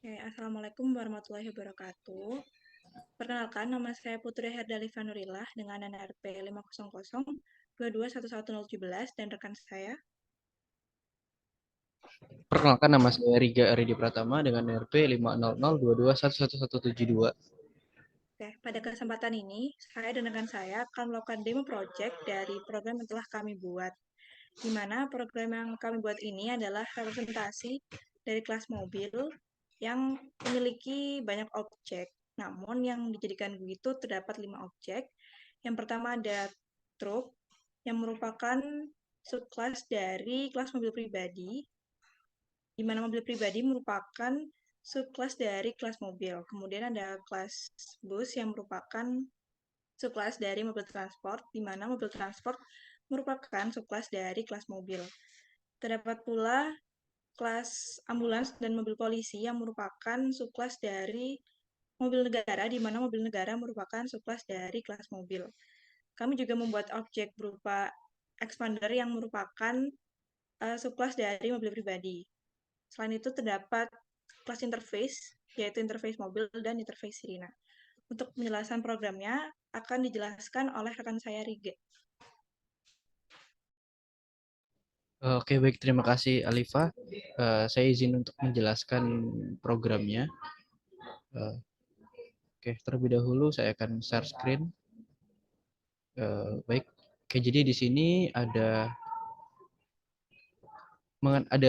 Oke, Assalamualaikum warahmatullahi wabarakatuh. Perkenalkan, nama saya Putri Herdalifa Nurillah dengan NRP 500 dan rekan saya. Perkenalkan, nama saya Riga Aridi Pratama dengan RP 50022111172. Oke, pada kesempatan ini, saya dan rekan saya akan melakukan demo project dari program yang telah kami buat. Di mana program yang kami buat ini adalah representasi dari kelas mobil yang memiliki banyak objek. Namun yang dijadikan GUI itu terdapat 5 objek. Yang pertama ada truk, yang merupakan subclass dari kelas mobil pribadi, di mana mobil pribadi merupakan subclass dari kelas mobil. Kemudian ada kelas bus yang merupakan subclass dari mobil transport, di mana mobil transport merupakan subclass dari kelas mobil. Terdapat pula kelas ambulans dan mobil polisi yang merupakan subclass dari mobil negara, di mana mobil negara merupakan subclass dari kelas mobil. Kami juga membuat objek berupa expander yang merupakan subclass dari mobil pribadi. Selain itu terdapat kelas interface, yaitu interface mobil dan interface sirina. Untuk penjelasan programnya akan dijelaskan oleh rekan saya Riga. Oke, baik. Terima kasih, Alifa. Saya izin untuk menjelaskan programnya. Eh, Oke, terlebih dahulu saya akan share screen. Baik. Oke, jadi di sini ada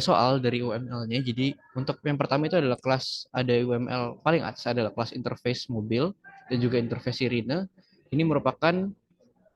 soal dari UML-nya. Jadi untuk yang pertama itu adalah kelas, ada UML paling atas adalah kelas interface mobil dan juga interface sirine. Ini merupakan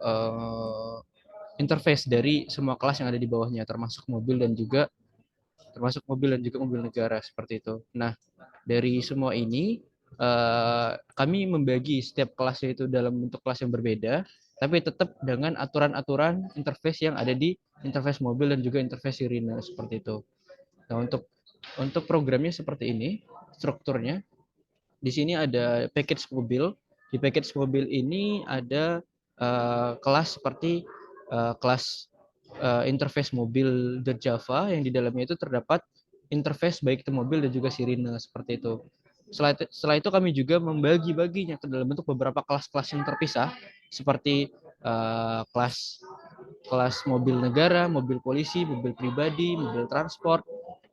eh, interface dari semua kelas yang ada di bawahnya, termasuk mobil dan juga mobil negara seperti itu. Nah, dari semua ini kami membagi setiap kelasnya itu dalam bentuk kelas yang berbeda, tapi tetap dengan aturan-aturan interface yang ada di interface mobil dan juga interface sirine seperti itu. Nah, untuk programnya seperti ini, strukturnya. Di sini ada package mobil. Di package mobil ini ada kelas seperti kelas interface mobil .java yang di dalamnya itu terdapat interface baik itu mobil dan juga sirine seperti itu. Setelah itu kami juga membagi-baginya ke dalam bentuk beberapa kelas-kelas yang terpisah seperti kelas kelas mobil negara, mobil polisi, mobil pribadi, mobil transport,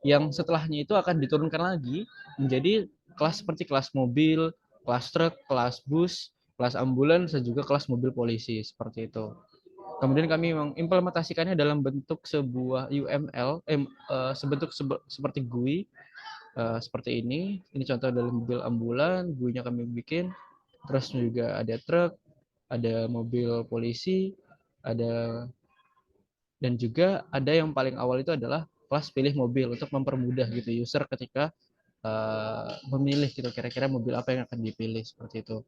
yang setelahnya itu akan diturunkan lagi menjadi kelas seperti kelas mobil, kelas truk, kelas bus, kelas ambulans, dan juga kelas mobil polisi seperti itu. Kemudian kami mengimplementasikannya dalam bentuk sebuah UML, seperti GUI seperti ini. Ini contoh dalam mobil ambulan, GUI-nya kami bikin. Terus juga ada truk, ada mobil polisi, ada dan juga ada yang paling awal itu adalah kelas pilih mobil untuk mempermudah gitu user ketika memilih gitu kira-kira mobil apa yang akan dipilih seperti itu.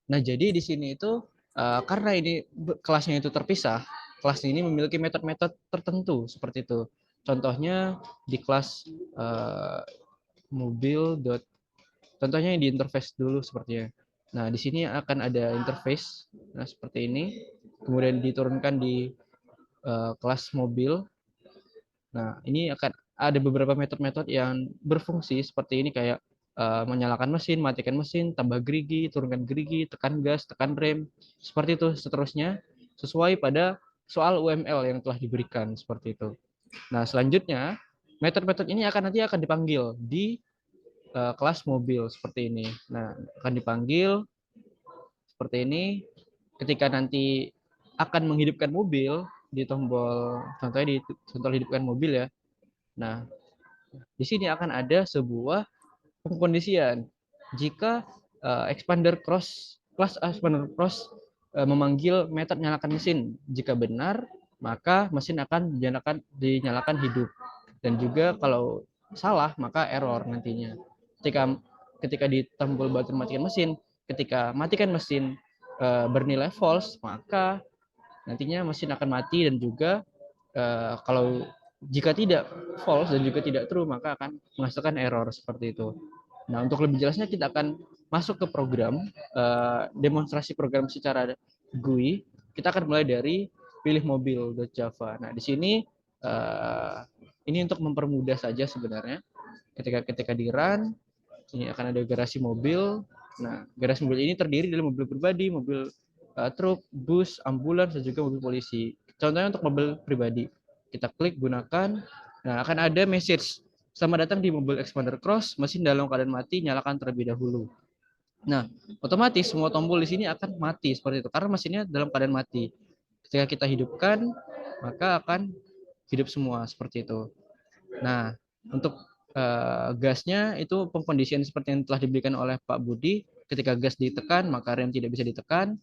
Nah, jadi di sini itu karena ini kelasnya itu terpisah, kelas ini memiliki metode-metode tertentu seperti itu. Contohnya di kelas mobil. Contohnya yang di interface dulu sepertinya. Nah, di sini akan ada interface, nah seperti ini. Kemudian diturunkan di kelas mobil. Nah, ini akan ada beberapa metode-metode yang berfungsi seperti ini kayak menyalakan mesin, matikan mesin, tambah gerigi, turunkan gerigi, tekan gas, tekan rem, seperti itu seterusnya sesuai pada soal UML yang telah diberikan seperti itu. Nah, selanjutnya metode-metode ini nanti akan dipanggil di kelas mobil seperti ini. Nah, akan dipanggil seperti ini ketika nanti akan menghidupkan mobil di tombol, contohnya di tombol hidupkan mobil ya. Nah, di sini akan ada sebuah pengkondisian. Jika expander cross, kelas expander cross memanggil metode nyalakan mesin. Jika benar, maka mesin akan dinyalakan hidup. Dan juga kalau salah, maka error nantinya. Ketika ketika di tombol button matikan mesin, ketika matikan mesin bernilai false, maka nantinya mesin akan mati dan juga kalau jika tidak false dan juga tidak true maka akan menghasilkan error seperti itu. Nah, untuk lebih jelasnya kita akan masuk ke program demonstrasi program secara GUI. Kita akan mulai dari pilih mobil.java. Nah, di sini ini untuk mempermudah saja sebenarnya. Ketika di run, ini akan ada garasi mobil. Nah, garasi mobil ini terdiri dari mobil pribadi, mobil truk, bus, ambulans, dan juga mobil polisi. Contohnya untuk mobil pribadi, kita klik gunakan, nah akan ada message, selamat datang di mobil Expander Cross, mesin dalam keadaan mati, nyalakan terlebih dahulu. Nah, otomatis semua tombol di sini akan mati seperti itu, karena mesinnya dalam keadaan mati. Ketika kita hidupkan, maka akan hidup semua seperti itu. Nah, untuk gasnya itu pengkondisian seperti yang telah diberikan oleh Pak Budi. Ketika gas ditekan, maka rem tidak bisa ditekan.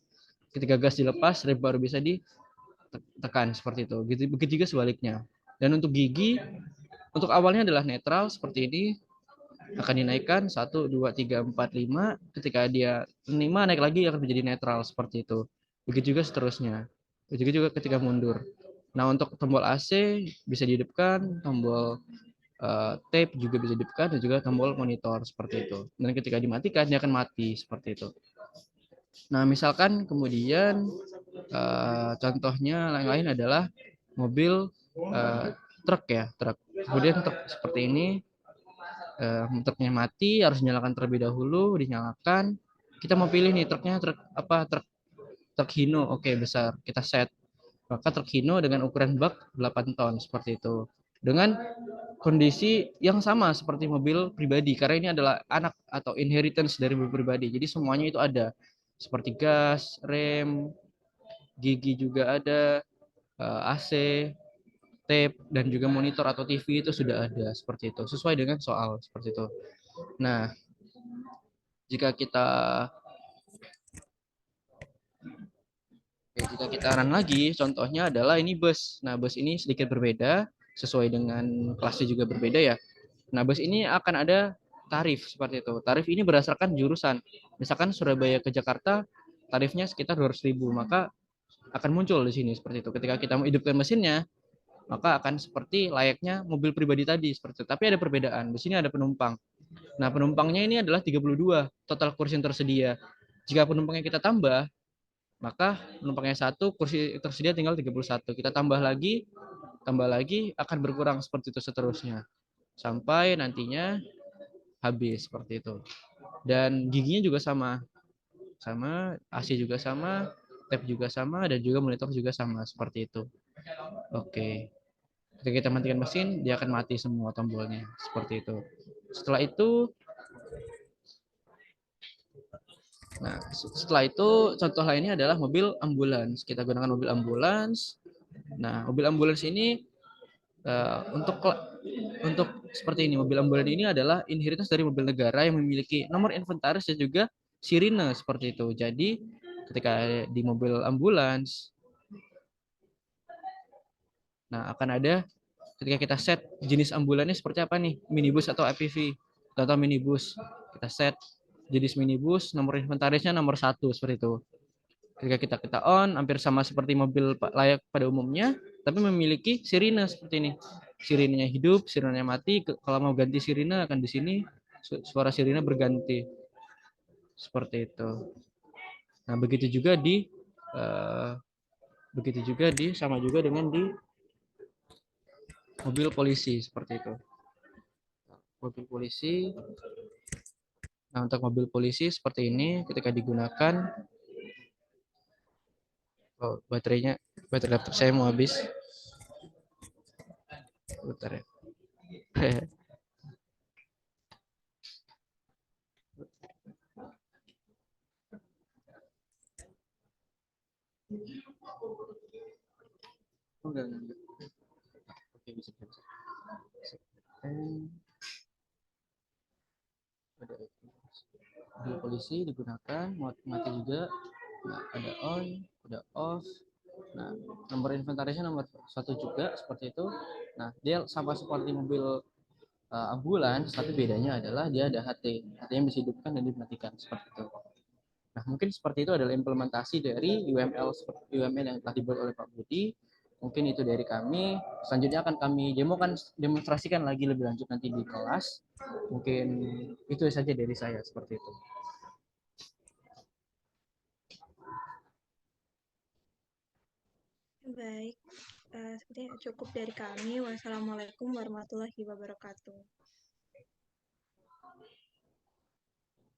Ketika gas dilepas, rem baru bisa ditekan seperti itu. Begitu juga sebaliknya. Dan untuk gigi, untuk awalnya adalah netral seperti ini, akan dinaikkan 1, 2, 3, 4, 5. Ketika dia 5 naik lagi akan menjadi netral seperti itu. Begitu juga seterusnya. Begitu juga ketika mundur. Nah, untuk tombol AC bisa dihidupkan, tombol tape juga bisa dihidupkan, dan juga tombol monitor seperti itu. Dan ketika dimatikan dia akan mati seperti itu. Nah, misalkan kemudian contohnya yang lain adalah mobil truk ya, truk. Kemudian truk seperti ini, truknya mati, harus dinyalakan terlebih dahulu, dinyalakan. Kita mau pilih nih truknya truk apa, truk Hino, oke besar, kita set. Maka truk Hino dengan ukuran bak 8 ton seperti itu. Dengan kondisi yang sama seperti mobil pribadi, karena ini adalah anak atau inheritance dari mobil pribadi. Jadi semuanya itu ada, seperti gas, rem, gigi juga ada, AC, tape, dan juga monitor atau TV itu sudah ada seperti itu, sesuai dengan soal seperti itu. Nah, jika kita run lagi, contohnya adalah ini bus. Nah, bus ini sedikit berbeda, sesuai dengan kelasnya juga berbeda ya. Nah, bus ini akan ada tarif seperti itu. Tarif ini berdasarkan jurusan. Misalkan Surabaya ke Jakarta, tarifnya sekitar 200.000, maka akan muncul di sini seperti itu. Ketika kita menghidupkan mesinnya, maka akan seperti layaknya mobil pribadi tadi seperti itu. Tapi ada perbedaan. Di sini ada penumpang. Nah, penumpangnya ini adalah 32 total kursi yang tersedia. Jika penumpangnya kita tambah, maka penumpangnya satu, kursi tersedia tinggal 31. Kita tambah lagi akan berkurang seperti itu seterusnya. Sampai nantinya habis seperti itu. Dan giginya juga sama. Sama, AC juga sama, tab juga sama, dan juga monitor juga sama seperti itu. Oke. Ketika kita matikan mesin, dia akan mati semua tombolnya seperti itu. Setelah itu, contoh lainnya adalah mobil ambulans. Kita gunakan mobil ambulans. Nah, mobil ambulans ini untuk seperti ini, mobil ambulans ini adalah inheritance dari mobil negara yang memiliki nomor inventaris dan juga sirine seperti itu. Jadi ketika di mobil ambulans, nah akan ada, ketika kita set jenis ambulannya seperti apa nih, minibus atau APV. Contoh minibus, kita set jenis minibus, nomor inventarisnya nomor 1 seperti itu. Ketika kita on, hampir sama seperti mobil layak pada umumnya, tapi memiliki sirine seperti ini. Sirinenya hidup, sirinenya mati. Kalau mau ganti sirine akan di sini, suara sirine berganti seperti itu. Nah, begitu juga di sama juga dengan di mobil polisi seperti itu. Mobil polisi. Nah, untuk mobil polisi seperti ini, ketika digunakan, baterai laptop saya mau habis. Bentar ya. Enggak. Oke, bisa. Mobil polisi digunakan, mati juga. Nah, ada on, ada off. Nah, nomor inventarisnya nomor 1 juga seperti itu. Nah, dia sama seperti mobil ambulans, tapi bedanya adalah dia ada HT. HT yang bisa hidupkan dan dimatikan seperti itu. Nah, mungkin seperti itu adalah implementasi dari UML yang telah dibuat oleh Pak Budi. Mungkin itu dari kami. Selanjutnya akan kami demonstrasikan lagi lebih lanjut nanti di kelas. Mungkin itu saja dari saya seperti itu. Baik, sepertinya cukup dari kami. Wassalamualaikum warahmatullahi wabarakatuh.